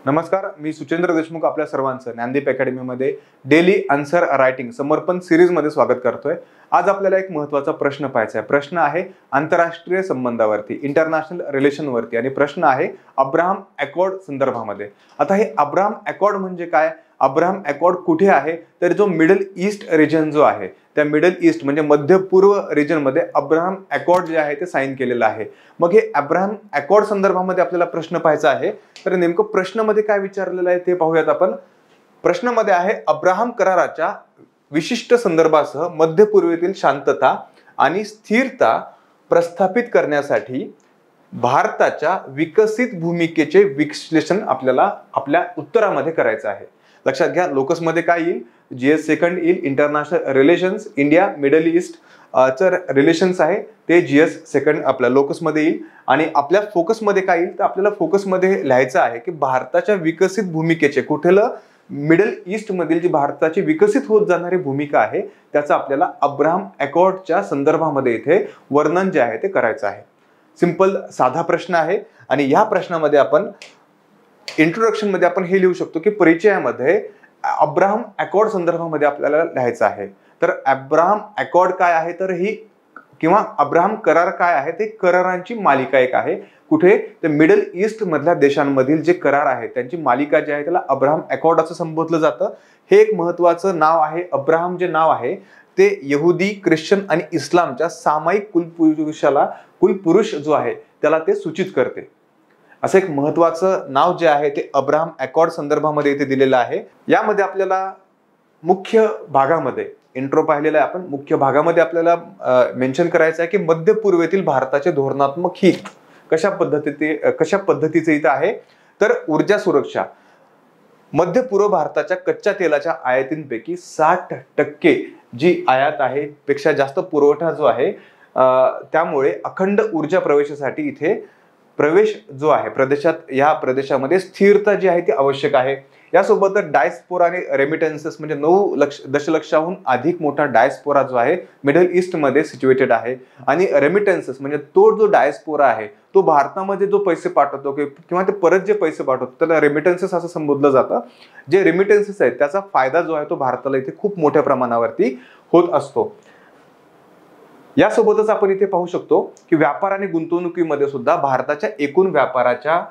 नमस्कार, मी सुचेंद्र देशमुख आपल्या सर्वांचं ज्ञानदीप अकॅडमीमध्ये डेली आन्सर रायटिंग समर्पण सिरीजमध्ये स्वागत करतोय। आज आपल्याला एक महत्त्वाचा प्रश्न पाहायचा आहे। प्रश्न आहे आंतरराष्ट्रीय संबंधावरती, इंटरनॅशनल रिलेशनवरती, आणि प्रश्न आहे अब्राहम अकॉर्ड संदर्भामध्ये। आता हे अब्राहम अकॉर्ड म्हणजे काय, अब्राहम अकॉर्ड कुठे आहे, तर जो मिडल ईस्ट रिजन जो आहे त्या मिडल ईस्ट म्हणजे मध्य पूर्व रिजन मध्ये अब्राहम अकॉर्ड जे आहे ते साइन केलेलं आहे। मग हे अब्राहम अकॉर्ड संदर्भामध्ये आपल्याला प्रश्न पाहायचा आहे। तर नेमकं प्रश्नामध्ये काय विचारलेलं आहे ते पाहूयात आपण। प्रश्नामध्ये आहे अब्राहम कराराच्या विशिष्ट संदर्भासह मध्य पूर्वेतील शांतता आणि स्थिरता प्रस्थापित करण्यासाठी भारताच्या विकसित भूमिकेचे विश्लेषण आपल्याला आपल्या उत्तरामध्ये करायचं आहे। लक्षात घ्या, लोकस मध्ये काय येईल, जीएस सेकंड येईल, international relations India middle east चं रिलेशन्स आहे ते जीएस सेकंड आपल्या लोकस मध्ये येईल। आणि आपल्या फोकस मध्ये काय येईल, तर आपल्याला फोकस मध्ये लिहायचं आहे की भारताच्या विकसित भूमिकेचे कुठलं मिडल ईस्ट मधील जी भारताची विकसित होत जाणारी भूमिका आहे त्याचा आपल्याला अब्राहम अकॉर्डच्या संदर्भामध्ये इथे वर्णन जे आहे ते करायचं आहे। सिंपल साधा प्रश्न आहे आणि या प्रश्नामध्ये आपण इंट्रोडक्शन मध्ये आपण हे लिहू शकतो की परिचयामध्ये अब्राहम अकॉर्ड संदर्भामध्ये आपल्याला लिहायचं आहे। तर अब्राहम अकॉर्ड काय आहे, तर ही किंवा अब्राहम करार काय आहे, ते करारांची मालिका एक आहे। कुठे, तर मिडल ईस्ट मधल्या देशांमधील जे करार आहेत त्यांची मालिका जी आहे त्याला अब्राहम अकॉर्ड असं संबोधलं जातं। हे एक महत्त्वाचं नाव आहे। अब्राहम जे नाव आहे ते यहुदी, ख्रिश्चन आणि इस्लामच्या सामायिक कुलपुरुष जो आहे त्याला ते सूचित करते। असं एक महत्त्वाचं नाव जे आहे ते अब्राहम अकॉर्ड संदर्भामध्ये इथे दिलेलं आहे। यामध्ये आपल्याला मुख्य भागामध्ये इंट्रो पाहिलेला आहे आपण, मुख्य भागामध्ये आपल्याला मेन्शन करायचं आहे की मध्य पूर्वेतील भारताचे धोरणात्मक हित कशा पद्धतीचे इथे आहे। तर ऊर्जा सुरक्षा, मध्य पूर्व भारताच्या कच्च्या तेलाच्या आयातींपैकी 60% जी आयात आहे पेक्षा जास्त पुरवठा जो आहे, त्यामुळे अखंड ऊर्जा प्रवेशासाठी इथे प्रवेश जो आहे प्रदेशात, या प्रदेशामध्ये स्थिरता जी आहे ती आवश्यक आहे। यासोबतच डायस्पोरा आणि रेमिटन्सेस म्हणजे 9 दशलक्षाहून अधिक मोठा डायस्पोरा जो आहे मिडल ईस्ट मध्ये सिच्युएटेड आहे। आणि रेमिटन्सेस म्हणजे तो जो डायस्पोरा आहे तो भारतामध्ये जो पैसे पाठवतो किंवा ते परत जे पैसे पाठवतो त्याला रेमिटन्सेस असं संबोधलं जातं। जे रेमिटन्सेस आहेत त्याचा फायदा जो आहे तो भारताला इथे खूप मोठ्या प्रमाणावरती होत असतो। यासोबतच आपण इथे पाहू शकतो की व्यापार आणि गुंतवणुकीमध्ये सुद्धा भारताच्या एकूण व्यापाराच्या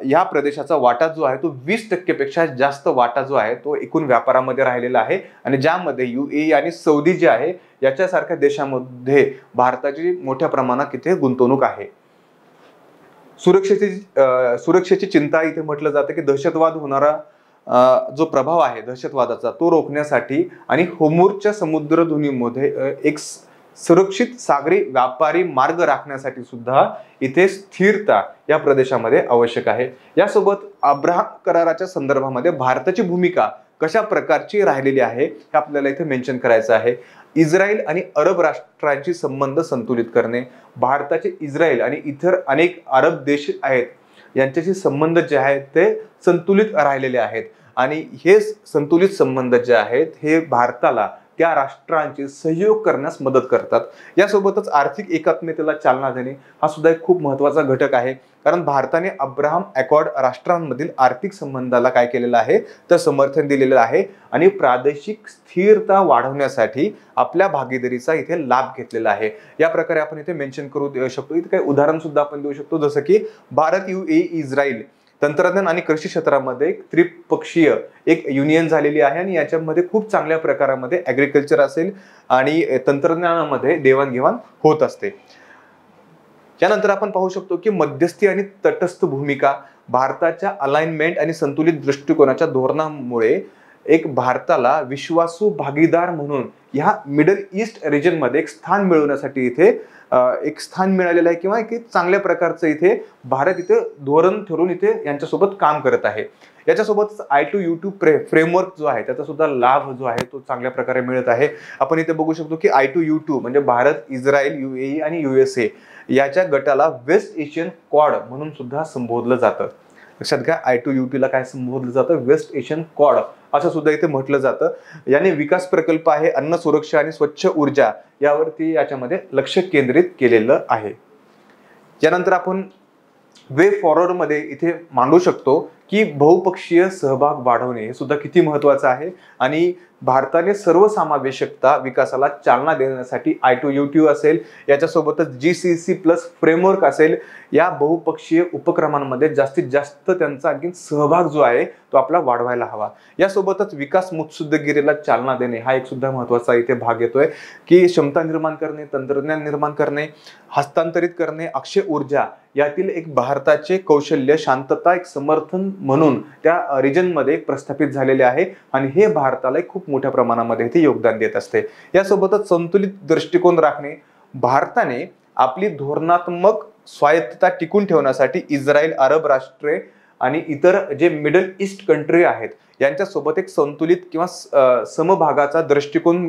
या प्रदेशाचा वाटा जो आहे तो 20% पेक्षा जास्त वाटा जो आहे तो एकूण व्यापारामध्ये राहिलेला आहे। आणि ज्यामध्ये UAE आणि सौदी जे आहे याच्यासारख्या देशांमध्ये भारताची मोठ्या प्रमाणात इथे गुंतवणूक आहे। सुरक्षेची चिंता इथे म्हटलं जातं की दहशतवाद होणारा जो प्रभाव आहे दहशतवादाचा तो रोखण्यासाठी आणि होर्मुझच्या समुद्रधुनीमध्ये एक सुरक्षित सागरी व्यापारी मार्ग राखण्यासाठी सुद्धा इथे स्थिरता या प्रदेशामध्ये आवश्यक आहे। यासोबत अब्राहम कराराच्या संदर्भामध्ये भारताची भूमिका कशा प्रकारची राहिलेली आहे हे आपल्याला इथे मेन्शन करायचं आहे। इस्रायल आणि अरब राष्ट्रांची संबंध संतुलित करणे, भारताचे इस्रायल आणि इतर अनेक अरब देश आहेत यांच्याशी संबंध जे आहेत ते संतुलित राहिलेले आहेत। आणि हे संतुलित संबंध जे आहेत हे भारताला त्या राष्ट्रांचे सहयोग करण्यास मदत करतात। यासोबतच आर्थिक एकात्मतेला चालना देणे हा सुद्धा एक खूप महत्त्वाचा घटक आहे। कारण भारताने अब्राहम अकॉर्ड राष्ट्रांमधील आर्थिक संबंधाला काय केलेलं आहे, तर समर्थन दिलेलं आहे आणि प्रादेशिक स्थिरता वाढवण्यासाठी आपल्या भागीदारीचा इथे लाभ घेतलेला आहे। या प्रकारे आपण इथे मेन्शन करू शकतो। इथे काही उदाहरण सुद्धा आपण देऊ शकतो, जसं की भारत, UAE, इस्रायल तंत्रज्ञान आणि कृषी क्षेत्रामध्ये एक त्रिपक्षीय एक युनियन झालेली आहे आणि याच्यामध्ये खूप चांगल्या प्रकारामध्ये ॲग्रिकल्चर असेल आणि तंत्रज्ञानामध्ये देवाणघेवाण होत असते। त्यानंतर आपण पाहू शकतो की मध्यस्थी आणि तटस्थ भूमिका, भारताच्या अलाइनमेंट आणि संतुलित दृष्टिकोनाच्या धोरणामुळे एक भारताला विश्वासू भागीदार म्हणून ह्या मिडल ईस्ट रिजन मध्ये एक स्थान मिळवण्यासाठी इथे एक स्थान मिळालेलं आहे किंवा एक चांगल्या प्रकारचं इथे भारत इथे धोरण ठरवून इथे यांच्यासोबत काम करत आहे। याच्यासोबत I2U2 फ्रेमवर्क जो आहे त्याचा सुद्धा लाभ जो आहे तो चांगल्या प्रकारे मिळत आहे। आपण इथे बघू शकतो की I2U2 म्हणजे भारत, इस्रायल, UAE आणि USA याच्या गटाला वेस्ट एशियन क्वाड म्हणून सुद्धा संबोधलं जातं। लक्षात घ्या, I2U2 ला काय संबोधलं जातं, वेस्ट एशियन क्वाड असं सुद्धा इथे म्हटलं जातं। याने विकास प्रकल्प आहे, अन्न सुरक्षा आणि स्वच्छ ऊर्जा यावरती याच्यामध्ये लक्ष केंद्रित केलेलं आहे। यानंतर आपण वे फॉरवर्ड मध्ये इथे मांडू शकतो की बहुपक्षीय सहभाग वाढवणे हे सुद्धा किती महत्त्वाचं आहे आणि भारताने सर्वसमावेशकता विकासाला चालना देण्यासाठी I2U2 असेल, याच्यासोबतच GCC+ फ्रेमवर्क असेल, या बहुपक्षीय उपक्रमांमध्ये जास्तीत जास्त त्यांचा आणखी सहभाग जो आहे तो आपला वाढवायला हवा। यासोबतच विकास मुत्सद्देगिरीला चालना देणे हा एक सुद्धा महत्त्वाचा इथे भाग येतोय की क्षमता निर्माण करणे, तंत्रज्ञान निर्माण करणे, हस्तांतरित करणे, अक्षय ऊर्जा यातील एक भारताचे कौशल्य, शांतता एक समर्थन म्हणून त्या रिजनमध्ये प्रस्थापित झालेले आहे आणि हे भारताला खूप मोठ्या प्रमाणामध्ये इथे योगदान देत असते। यासोबतच संतुलित दृष्टिकोन राखणे, भारताने आपली धोरणात्मक स्वायत्तता टिकून ठेवण्यासाठी इस्रायल, अरब राष्ट्रे आणि इतर जे मिडल ईस्ट कंट्री आहेत यांच्यासोबत एक संतुलित किंवा समभागाचा दृष्टिकोन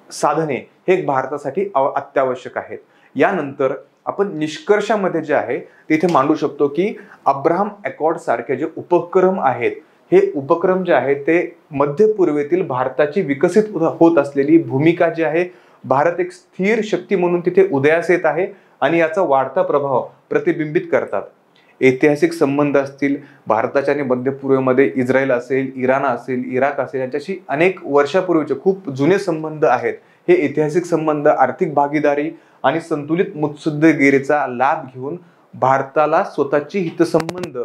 साधणे हे भारतासाठी अत्यावश्यक आहे। यानंतर आपण निष्कर्षामध्ये जे आहे तिथे मांडू शकतो की अब्राहम अकॉर्ड सारखे जे उपक्रम आहेत, हे उपक्रम जे आहेत ते मध्य पूर्वेतील भारताची विकसित होत असलेली भूमिका जी आहे, भारत एक स्थिर शक्ती म्हणून तिथे उदयास येत आहे आणि याचा वाढता प्रभाव प्रतिबिंबित करतात। ऐतिहासिक संबंध असतील, भारताच्या आणि मध्य पूर्वेमध्ये इस्रायल असेल, इराण असेल, इराक असेल, यांच्याशी अनेक वर्षापूर्वीचे खूप जुने संबंध आहेत। हे ऐतिहासिक संबंध, आर्थिक भागीदारी आणि संतुलित मुत्सद्देगिरीचा लाभ घेऊन भारताला स्वतःची हितसंबंध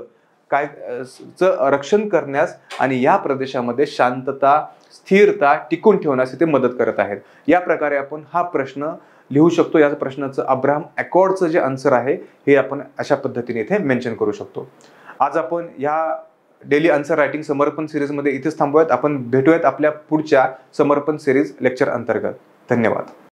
रक्षण करण्यास आणि या प्रदेशामध्ये शांतता, स्थिरता टिकून ठेवण्यास ते मदत करत आहेत। या प्रकारे आपण हा प्रश्न लिहू शकतो। या प्रश्नाचं अब्राहम अकॉर्डचं जे आन्सर आहे हे आपण अशा पद्धतीने इथे मेन्शन करू शकतो। आज आपण या डेली आन्सर रायटिंग समर्पण सिरीजमध्ये इथेच थांबूयात। आपण भेटूयात आपल्या पुढच्या समर्पण सिरीज लेक्चर अंतर्गत। धन्यवाद।